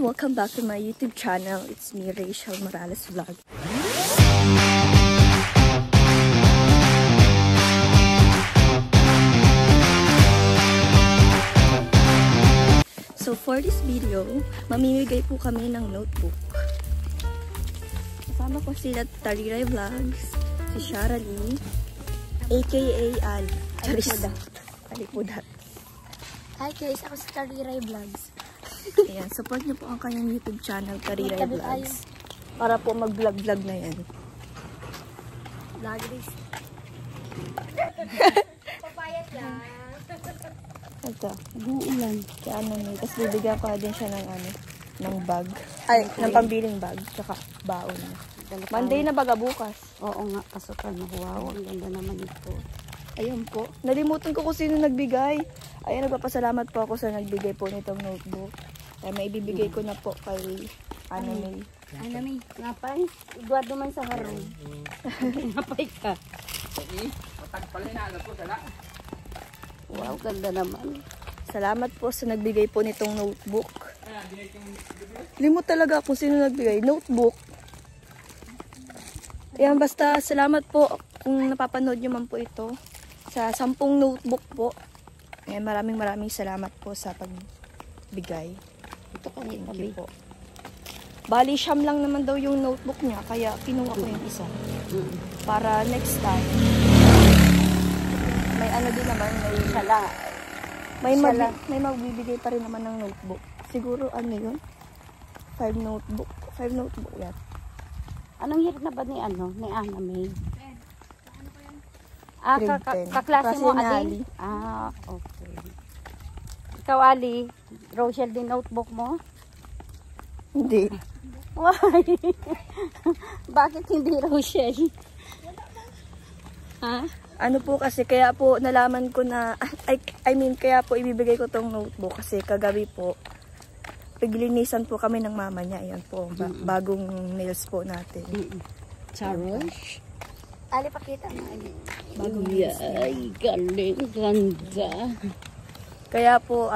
welcome back to my YouTube channel. It's me, Rachel Morales Vlog. So for this video, mamimigay po kami ng notebook. Kasama ko sila Tariray Vlogs, si Shara Lee, aka Ali. Alipudat. Hi guys, ako si Tariray Vlogs. Ayan, support niyo po ang kanyang YouTube channel, Tariray Vlogs. Para po mag-vlog-vlog na yan. Vloggies. Papayas lang. Ito, buulan. Kaya ano may, tapos bibigyan ko na din siya ng ng bag. Ay, ng pambiling bag. Tsaka baon. Monday na baga bukas. Oo nga, pasukan. Wow, ang ganda naman ito. Ayun po. Nalimutan ko kung sino nagbigay. Ayun, nagpapasalamat po ako sa nagbigay po nitong notebook. Ay, may ibibigay ko na po kay May. May, ngapay? Igwado man sa harong. Ngapay ka. Wow, ganda naman. Salamat po sa nagbigay po nitong notebook. Limot talaga kung sino nagbigay. Notebook. Ayan, basta salamat po kung napapanood nyo man po ito. Sa 10 notebook po. Ayan, maraming salamat po sa pagbigay. Ito kami po. Bali, siyam lang naman daw yung notebook niya. Kaya kinuha ko yung isa. Para next time. May ano din naman. May magbibigay pa rin naman ng notebook. Siguro ano yun? 5 notebook. 5 notebook yan. Anong year na ba ni Ana May? Kaklase mo, Ali? Okay. Ikaw, Ali, Rochelle din notebook mo? Hindi. Why? Bakit hindi Rochelle? Ha? Ano po kasi, kaya po nalaman ko na, kaya po ibibigay ko tong notebook kasi kagabi po, piglinisan po kami ng mama niya. Ayan po, bagong nails po natin. Charles? Ali, pakita mo. Ay, galing, ganda. Kaya po,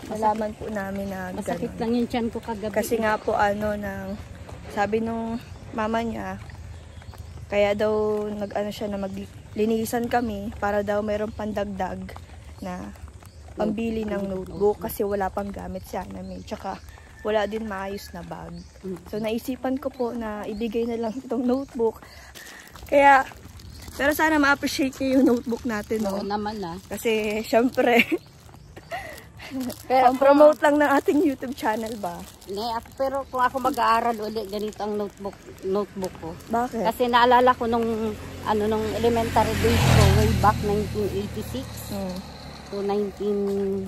nalaman po namin na masakit lang yung tiyan ko kagabi. Kasi nga po, sabi nung mama niya, kaya daw, siya na maglinisan kami para daw mayroong pandagdag na pambili ng notebook kasi wala pang gamit si Ana May. Tsaka, wala din maayos na bag. So, naisipan ko po na ibigay na lang itong notebook. Kaya, pero sana ma-appreciate niyo yung notebook natin, no? Oo naman, Kasi, syempre, promote lang ng ating YouTube channel ba? Pero kung ako mag-aaral ulit, ganito ang notebook ko. Bakit? Kasi naalala ko nung elementary days ko, way back 1986 to 1989.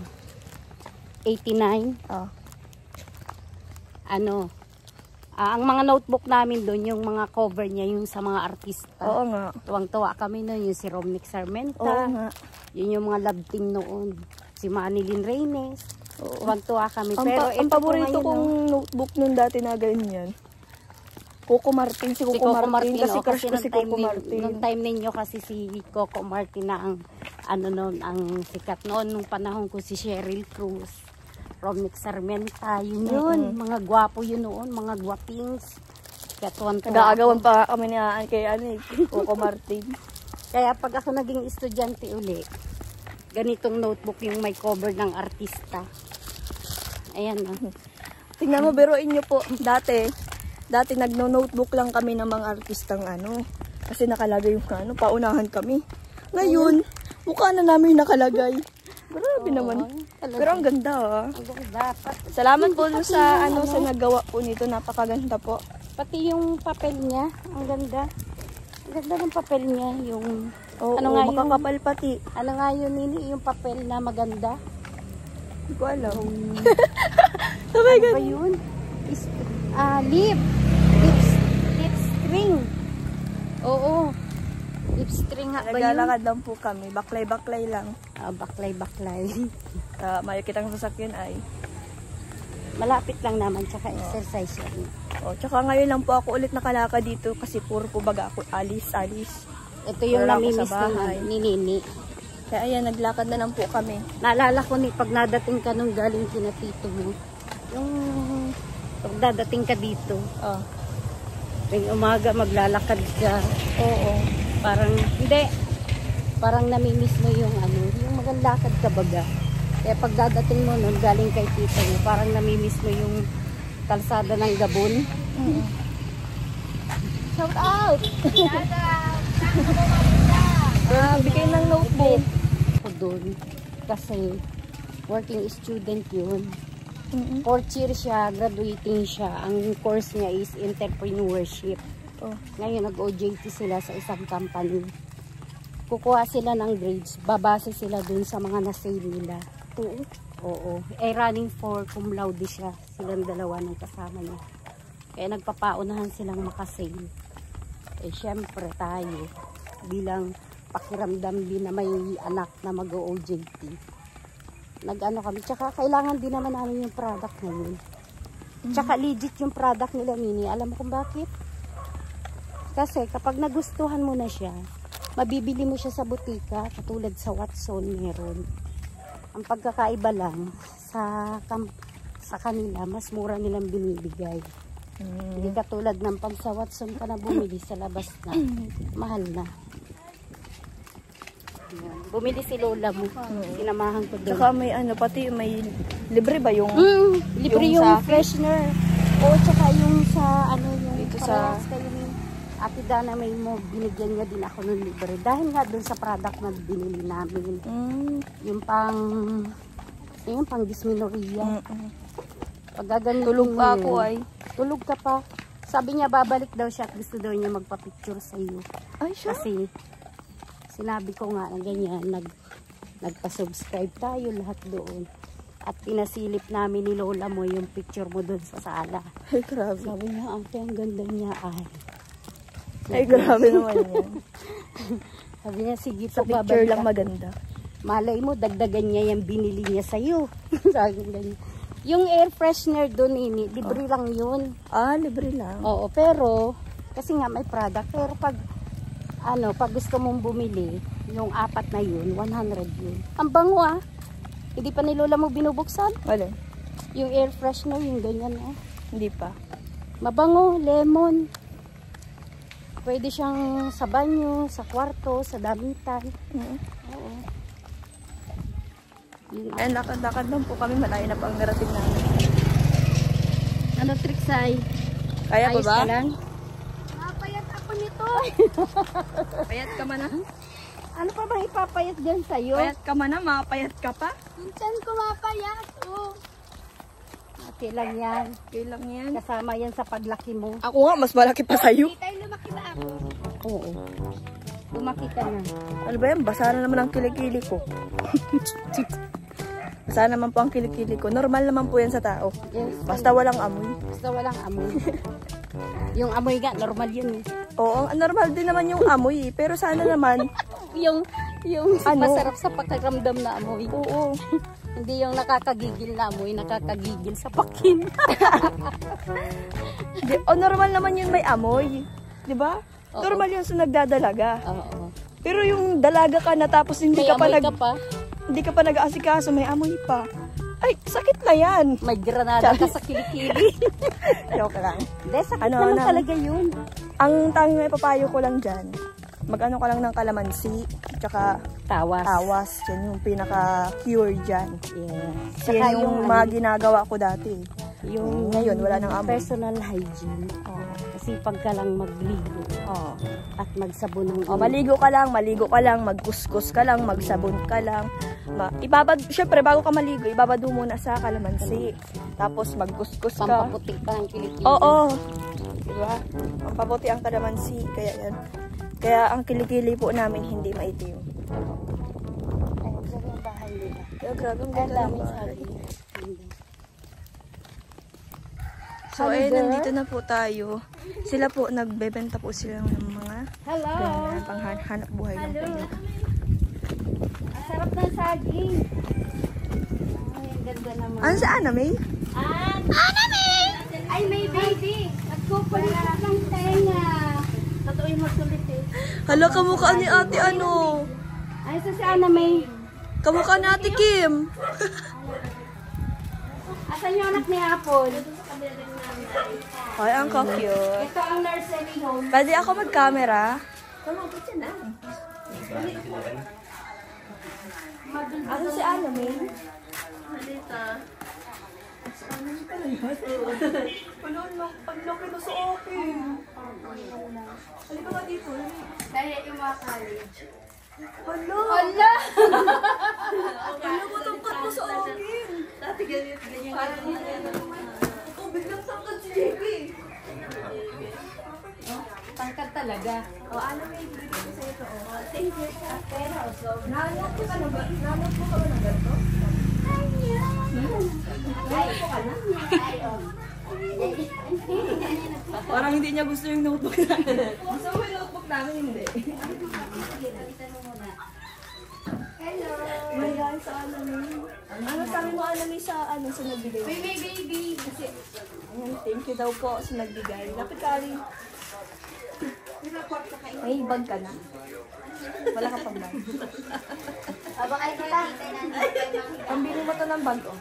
Ang mga notebook namin doon, yung mga cover niya, yung sa mga artista. Oo nga. Tuwang-tuwa kami noon, yung si Romnick Sarmenta. Oo nga. Yun yung mga love team noon. Si Manilyn Reynes. Tuwang-tuwa kami. Ang paborito kong notebook noon dati na ganyan. Coco Martin. Si Coco Martin. Kasi crush ko si Coco Martin. Nung time ninyo kasi si Coco Martin na ang sikat noon. Nung panahon ko si Sheryl Cruz. Romnick Sarmenta, yun. Mga gwapo yun noon, mga gwapings. Kaya tuwan-tuwa. Nag-aagawan pa kami niya kay Coco Martin. Kaya pag ako naging estudyante uli, ganitong notebook yung may cover ng artista. Ayan na. Tingnan mo, biruin nyo po. Dati nagno-notebook lang kami ng mga artistang kasi nakalagay yung paunahan kami. Ngayon, mukha na namin nakalagay. Grabe naman. Talaga. Pero ang ganda Ang ganda. Salamat po sa sa nagawa po nito. Napakaganda po. Pati yung papel niya, ang ganda. Ang ganda ng papel niya, yung makakapal pati. Ano nga yun, Nini, yung papel na maganda? Hindi ko alam. Oh my God. Ano ba yun? Lip string. Oo. Lip string nga ba yun? Naglalakad lang po kami. Baklay-baklay lang. Baklay-baklay. Mayo kitang sasakyan ay. Malapit lang naman, tsaka exercise yun. Tsaka ngayon lang po ako ulit nakalakad dito kasi puro po baga ako alis. Ito yung namimiss ni Nini. Kaya ayan, naglakad na lang po kami. Naalala ko pag nadating ka nung galing kina tito mo, yung Pag dadating ka dito, Oh. tuwing umaga maglalakad ka. Oo. Parang, hindi. Parang namimiss mo yung ano, yung maglakad ka baga. Kaya pag dadating mo nun, galing kay tita mo, parang namimiss mo yung kalsada ng Gabon. Shout out! Bigay ng notebook. Ako doon, kasi working student yun. 4th Mm-mm. year siya, graduating siya. Ang course niya is entrepreneurship. Oh. Ngayon, nag-OJT sila sa isang company. Kukuha sila ng grades, babase sila dun sa mga na-save nila. Oo. Running for cum laude siya. Silang dalawa ng kasama niya. Kaya nagpapaunahan silang makasave. Syempre tayo, bilang pakiramdam din na may anak na mag-OJT. Nag-ano kami. Tsaka kailangan din naman namin yung product ngayon. Tsaka legit yung product nila, Mini. Alam mo kung bakit? Kasi kapag nagustuhan mo na siya, mabibili mo siya sa butika, katulad sa Watson meron. Ang pagkakaiba lang, sa kanila, mas mura nilang binibigay. Hindi katulad ng pag sa Watson ka na bumili sa labas na, mahal na. Bumili si Lola mo, sinamahan ko doon. Tsaka may ano, pati may libre ba yung... Libre yung yung sa akin? freshener. O tsaka yung sa ano yung Dito sa- parehas kayo ni Ate Dana may mo, binigyan niya din ako ng libre. Dahil nga doon sa product na binili namin. Yung pang dysmenorrhea. Pag gagamitin Tulog mo pa yun, ako ay. tulog ka pa. Sabi niya babalik daw siya at gusto daw niya magpa-picture sa iyo. Ay, siya? Kasi sinabi ko nga na ganyan, nagpa-subscribe tayo lahat doon. At pinasilip namin ni Lola mo yung picture mo doon sa sala. Ay, grabe. Sabi niya, ate, ang ganda niya ay. Ay, grabe naman yan. Sabi niya, sige Sa po, picture babalik lang ako." maganda. Malay mo, dagdagan niya yung binili niya sa'yo. Sabi niya, yung air freshener doon, Ini, libre lang yun. Ah, libre lang. Oo, pero, kasi nga may product, pero pag gusto mong bumili, yung 4 na yun, 100 yun. Ang bango ah. Hindi pa ni Lola mo binubuksan? Wala. Yung air freshener, yung ganyan ah. Hindi pa. Mabango, lemon. Pwede siyang sa banyo, sa kwarto, sa damitan. Oo. Yun, Ay, lakad-lakad lang po kami. Malayo na pang narating namin. ano tricks ay? Kaya ba Ayos ba? ka lang? Napayat ako nito. Payat ka man na? Ano pa bang ipapayat dyan sa'yo? Payat ka man na? Mapayat ka pa? Minsan ko mapayat. Oh. Okay lang yan. Okay lang yan. Kasama yan sa paglaki mo. Ako nga, mas malaki pa sa'yo. Di tayo lumaki na ako. Oo. Lumaki ka na. Ano ba yan? Basa na naman ang kilikili ko. Basa naman po ang kilikili ko. Normal naman po yan sa tao. Yes. Basta walang amoy. Basta walang amoy. Yung amoy nga, normal yun eh. Oo, normal din naman yung amoy. Pero sana naman, Yung Ano? masarap sa pakiramdam na amoy. oo. Hindi yung nakakagigil na amoy, nakakagigil sa pakin. Normal naman yun may amoy. Diba? Oo. Normal yun sa nagdadalaga. Oo. Pero yung dalaga ka na tapos hindi May ka pa amoy ka pa. hindi ka pa nag-aasikaso, may amoy pa. Ay, sakit na yan. May granada ka sa kilikili. Joke lang. Hindi, sakit Ano, naman ano? talaga yun. Ang tanging may papayo ko lang dyan, mag-ano ka lang ng kalamansi, tsaka Tawas. tawas. Yan yung pinaka-cure dyan. Yeah. Kasi yan yung mga ginagawa ko dati. yung Ngayon, wala nang amoy. personal hygiene. Oh. Kasi pagka lang magligo Oh. at magsabon ng Oh, maligo ka lang, magkuskus ka lang, magsabon ka lang. Syempre, bago ka maligo, ibabad mo muna sa kalamansi. Tapos magkuskus ka. pampaputi ka ng kilikili. Oo. Diba? Ang paputi ang kalamansi. Kaya yan. Kaya ang kilikili po namin hindi maitim. Ay, dyan yung bahay nila. Kaya grabe, ang Ang ganda ng daming bahay. saging. So, Hello ayun, there. nandito na po tayo. Sila po, nagbebenta po sila ng mga Hello! ganyan, panghanap buhay lang po nila. Ang sarap ng saging. Ay, ang ganda naman. Ano sa Aname? Ay, may baby. Nagkukulit ng tenga. Totoo yung masulit eh. Hala, kamukha ni ate ano? Ay, sa si Ana May. Kamukha ni ate Kim. Asan yung anak ni Apple? Ay, ang cute. Ito ang nursery home. Pwede ako mag-camera? Ano si Ana, May? Wala lang, paglaki na sa akin. Halika nga dito. Dahil yung mga college. Hala! Hala! Hala, matangkat mo sa akin. Dati ganyan. Oh, biglang tangkat si JP. Tangkad talaga. O, ano may bigay ko sa'yo ito? Oh, Thank you. Pero, so, nahanap ko ka na ba? Nahanap ko ka ba na ganito? Parang hindi niya gusto yung notebook namin. Gusto mo yung notebook namin, hindi. hello. May guys, sa ano ano sabi mo sa nagbigay? May baby. Kasi, Ayan, thank you daw po sa nagbigay. Lapit ka rin. May bag ka na? Wala ka pang bag. aba kayo kita. Pambili mo to ng bag, oh.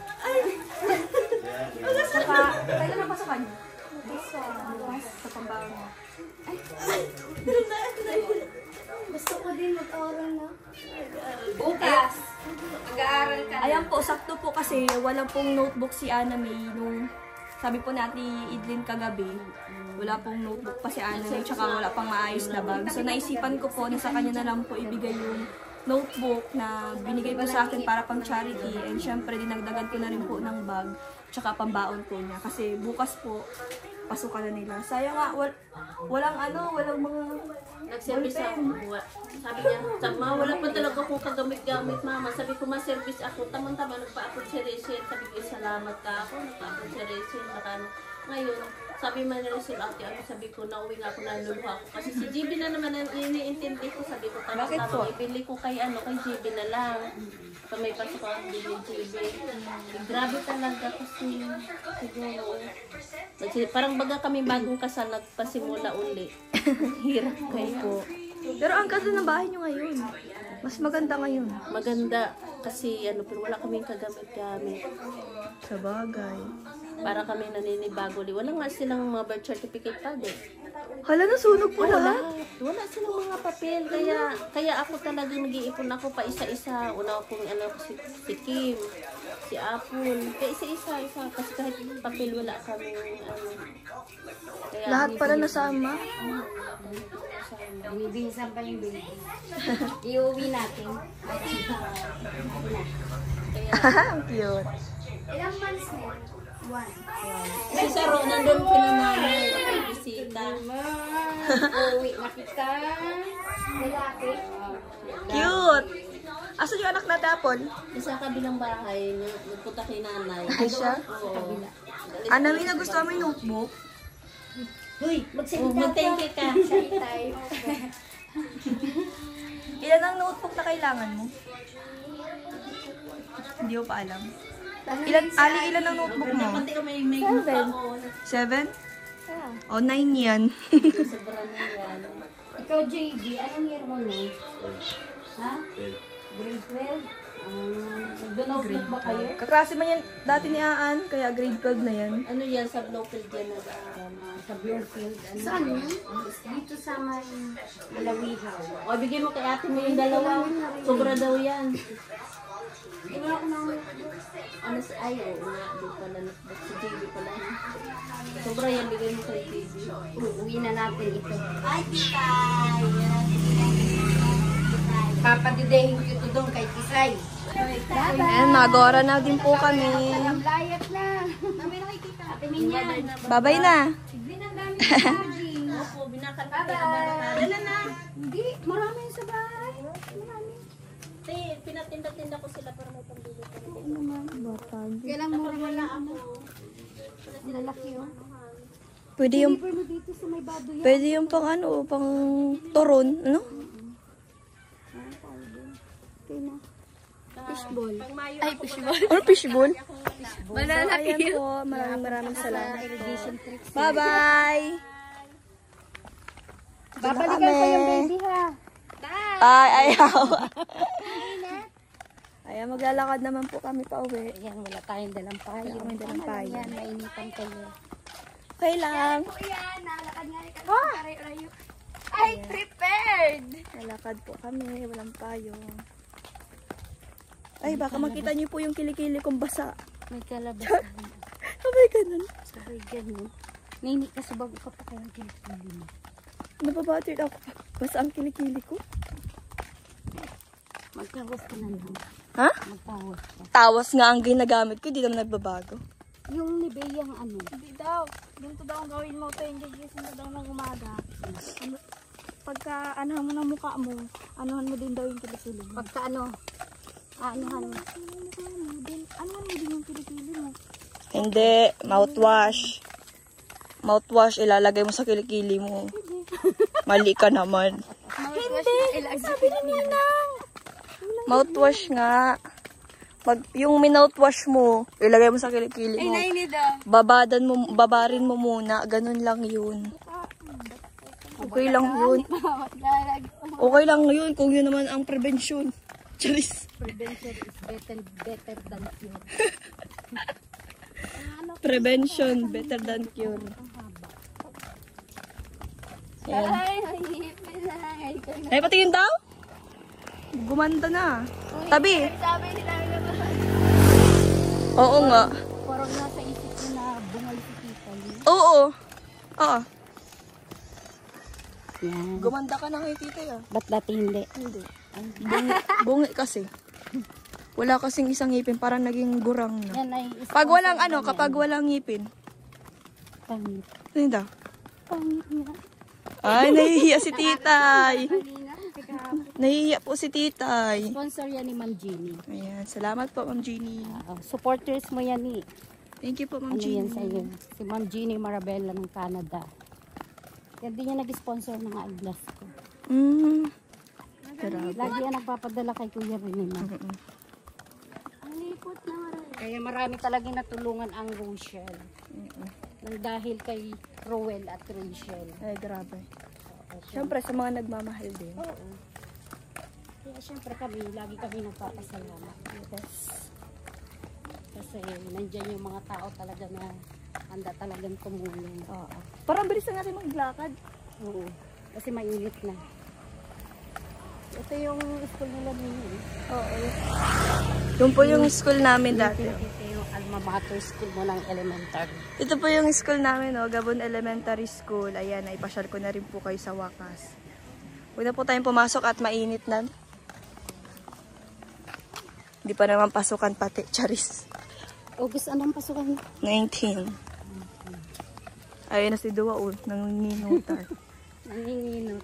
Saka, kailan na pa sa kanya? Sa pambahan mo. Gusto ko din mag-oral na. Bukas. Mag-aaral ka. Ayan po, sakto po kasi wala pong notebook si Ana May nung sabi po natin Idlin kagabi. Wala pong notebook pa si Ana May tsaka wala pang maayos na bag. So naisipan ko po na sa kanya na lang po ibigay yung notebook na binigay ko sa akin para pang charity. And syempre dinagdagan ko na rin po ng bag tsaka pambaon ko niya. Kasi bukas po, pasukan na nila. Sayang nga, walang mga Nag-service ako. Sabi niya, ma, wala pa talaga akong kagamit-gamit, mama. Sabi ko, ma-service ako. Tamang-tama, nagpa-upload si Rachel. Sabi ko, salamat ka ako. Nagpa-upload si Rachel. Ngayon, sabi man ni Rachel, ate, sabi ko, nauwi nga ako, naluluha ako. Kasi si GB na naman ang iniintindi ko. Sabi ko, tamang-tama, ibili ko kay GB na lang. Pa may pasok ako din yung GB. Grabe talaga kasi siguro. Kasi parang baga kami bagong kasal, nagpasimula uli. Hirap kayo po. Pero ang ganda ng bahay niyo ngayon. Mas maganda ngayon. Maganda kasi pero wala kaming kagamit-gamit. Sa bagay. Para kami naninibago. Wala nga silang mga birth certificate pa din. Hala, nasunog po lahat. Wala silang mga papel. Kaya ako talagang nag-iipon ako pa isa-isa. Una akong si Kim, si Apple. Kaya isa-isa. Kasi kahit papel wala kami. Kaya, Lahat pala nasama. Binibihisan pa yung baby. Iuwi natin. Ang cute. Ilang months na yun? 1. Kasi sa Ro, nandun pinananay. Bisita. Uwi na kita. Lalaki. Cute. Asan yung anak natin, Apple? Isa kabilang bahay, nagpunta kay nanay. Ay siya? Oo. Ana, may nagustuhan mo yung notebook? Uy, mag-thank you ka. Tayo. Ilan ang notebook na kailangan mo? Hindi ko pa alam. Ilan ang notebook mo? Pati ko may group ako. 7? O, 9 yan. Sobrang na yan. Ikaw, JB, anong year mo na? Ha? Grade 12? Doon outlook ba kayo? Kaklase man yan dati ni Aan, kaya grade 12 na yan. Ano yan, sa Blowfield yan nag-aaral. Sa Bloomfield. Saan yun? Dito sa may Malawihaw. O, bigyan mo kay ate mo yung dalawa. Sobra daw yan. Wala ko nang Ano sa ayaw nga, di pala notebook si JB pala. Sobra yan, bigay mo kay JB. Uwi na natin ito. Ay, Kitay! Papadidehin ko ito doon kay Kisay. Ayan, magora na din po kami. Layat na. Dami na kita. Ate Minyan. Babay na. Hindi na dami na saging. Opo, binakal ka kay Abarakan. Dala na. Hindi, marami sa bahay. Marami. Te, pinatinda-tinda ko sila para may pambili ko. Kailang mura wala ako. Lalaki oh. Pwede yung, Liver mo dito sa may bado yan. pwede yung pang pang toron, ano? Fishball. Ay, fishball. Ano fishball? So, ayan po, maraming salamat po. Bye-bye! Babalikan ko yung baby ha. Ay, ayaw. Ayan, maglalakad naman po kami pa uwi. Ayan, wala tayong dalang payo. May dalang payo. Ayan, mainitan kayo. Okay lang. Po yan, nalakad nga rin kami rayo-rayo. Ay, prepared! Nalakad po kami, walang payong. Ay, baka makita niyo po yung kilikili kong basa. May kalabas. Sabay ganun. Sabay ganun. Nini ka sa bago ka pa kayang kilikili mo. Nababattered ako. Basa ang kilikili ko. Magtawas ka na lang. Ha? Magtawas ka. Tawas nga ang ginagamit ko, di naman nagbabago. Yung Nivea ano? Hindi daw. Ganito daw ang gawin mo. Ito yung gigising mo daw ng umaga. Ano, pagka anuhan mo ng mukha mo, anuhan mo din daw yung kilikili mo. Pagka ano? Anuhan mo? Anuhan mo din yung kilikili mo. Hindi, mouthwash. Mouthwash, ilalagay mo sa kilikili mo. Mali ka naman. Hindi! Sabi na niya lang! Mouthwash nga. Yung minouthwash mo, ilagay mo sa kilikili Ay, mo. nainid ah. Babarin mo muna. Ganun lang yun. Okay lang yun. Okay lang yun kung yun naman ang prevention. Charis. Prevention is better than cure. Prevention, better than cure. Ayan. Ay, nahihipin na. Ay, patingin daw? Gumanda na. Tabi. Sabi nila naman. Oo nga. Parang nasa isip ko na bungal si tita yun. Oo. Oo. Yan. Gumanda ka na kay tita ya. Ba't dati hindi? Hindi. Bungi kasi. Wala kasing isang ngipin, parang naging gurang na. Yan ay Pag walang ano, kapag walang ngipin. pangit. Ano daw? Pangit nga. Ay, nahihiya si titay. Nahihiya po si titay. Sponsor yan ni Ma'am Jeannie. Ayan, salamat po Ma'am Jeannie. Supporters mo yan eh. Thank you po Ma'am Ano yan Jeannie. sa'yo? Si Ma'am Jeannie Marabella ng Canada. Yan din yan nag-sponsor ng eyeglass ko. Grabe. Lagi yan nagpapadala kay Kuya Rene ma. Ang lipot na maray. Kaya marami talagang natulungan ang Rochelle. Nang dahil kay Rowell at Rochelle. Ay, grabe. Siyempre, sa mga nagmamahal din. Oo. Kaya syempre kami, lagi kami nagpapasalamat. Yes. Kasi nandyan yung mga tao talaga na handa talagang tumulong. Oo. Parang bilis na natin maglakad. Oo. Kasi mainit na. Ito yung school nila ninyo. Oo. Yun po yung school namin dati. Ito yung alma mater school mo ng elementary. Ito po yung school namin, no? Gabon Elementary School. Ayan, naipasyal ko na rin po kayo sa wakas. Huwag na po tayong pumasok at mainit na. Hindi pa naman pasukan pati. Charis. August, anong pasukan? 19. Ayun na si Dua, nanginginutar. Nanginginot.